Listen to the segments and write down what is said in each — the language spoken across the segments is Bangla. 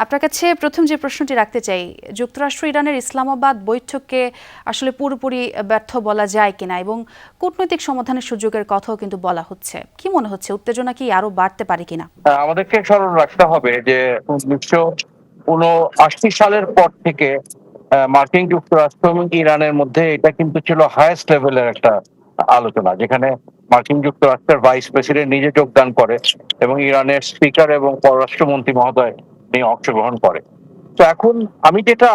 আপনার কাছে প্রথম যে প্রশ্নটি রাখতে চাই, যুক্তরাষ্ট্র ইরানের ইসলামাবাদ বৈঠককে আসলে পুরোপুরি ব্যর্থ বলা যায় কিনা এবং কূটনৈতিক সমাধানের সুযোগের কথাও কিন্তু বলা হচ্ছে। কি মনে হচ্ছে, উত্তেজনা কি আরো বাড়তে পারে কিনা? আমাদেরকে স্মরণ রাখতে হবে যে 1979 সালের পর থেকে মার্কিন যুক্তরাষ্ট্র এবং ইরানের মধ্যে এটা কিন্তু ছিল হাইয়েস্ট লেভেলের একটা আলোচনা, যেখানে মার্কিন যুক্তরাষ্ট্রের ভাইস প্রেসিডেন্ট নিজে যোগদান করে এবং ইরানের স্পিকার এবং পররাষ্ট্রমন্ত্রী মহোদয় নিয়ে অংশগ্রহণ করে। তো এখন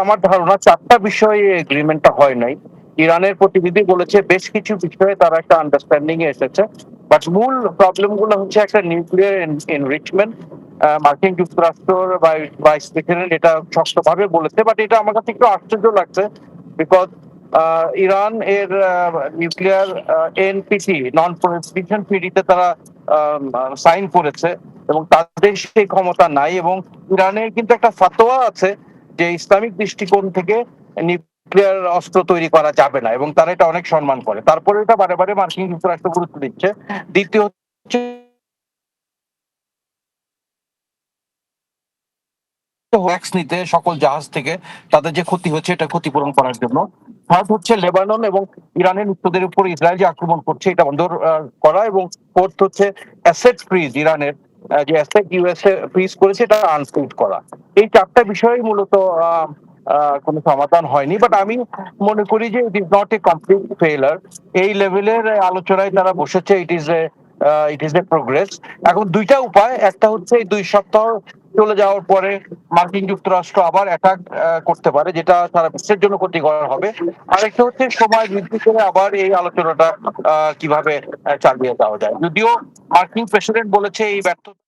আমার ধারণা 4টা বিষয়ে এগ্রিমেন্টটা হয় নাই। ইরানের প্রতিনিধি বলেছে বেশ কিছু বিষয়ে তারা একটা আন্ডারস্ট্যান্ডিং এ এসেছে, বাট মূল প্রবলেম গুলো হচ্ছে একটা নিউক্লিয়ার এনরিচমেন্ট। মার্কিন যুক্তরাষ্ট্র ভাইস প্রেসিডেন্ট এটা শক্তভাবে বলেছে, বাট এটা আমার কাছে একটু আশ্চর্য লাগছে, বিকজ ইরান এর নিউক্লিয়ার এনপিটি নন প্রলিফারেশন ট্রিটিতে তারা সাইন করেছে এবং তাদের সেই ক্ষমতা নাই। এবং ইরানের কিন্তু একটা ফতোয়া আছে যে ইসলামিক দৃষ্টিকোণ থেকে নিউক্লিয়ার অস্ত্র তৈরি করা যাবে না, এবং তারা এটা অনেক সম্মান করে। তারপরে এটা বারে বারে মার্কিন যুক্তরাষ্ট্র গুরুত্ব দিচ্ছে। দ্বিতীয় হচ্ছে ট্যাক্স নিতে সকল জাহাজ থেকে তাদের যে ক্ষতি হচ্ছে এটা ক্ষতিপূরণ করার জন্য। থার্ড হচ্ছে লেবানন এবং ইরানের মিত্রদের উপর ইসরায়েল যে আক্রমণ করছে এটা বন্ধ করা। এবং ফোর্থ হচ্ছে অ্যাসেট ফ্রিজ, ইরানের যে অ্যাসেট ইউএসএ ফ্রিজ করেছে এটা আনফ্রিজ করা। এই 4টা বিষয় মূলত কোনো সমাধান হয়নি, বাট আমি মনে করি যে it is not a complete failure. এই লেভেলের আলোচনায় তারা বসেছে, ইট ইজ এ প্রোগ্রেস। এখন দুইটা উপায়, একটা হচ্ছে এই 2 সপ্তাহ চলে যাওয়ার পরে মার্কিন যুক্তরাষ্ট্র আবার অ্যাটাক করতে পারে, যেটা সারা বিশ্বের জন্য ক্ষতিকর হবে। আরেকটা হচ্ছে সময় বৃদ্ধি করে আবার এই আলোচনাটা কিভাবে চালিয়ে যাওয়া যায়। যদিও মার্কিন প্রেসিডেন্ট বলেছে এই ব্যর্থতা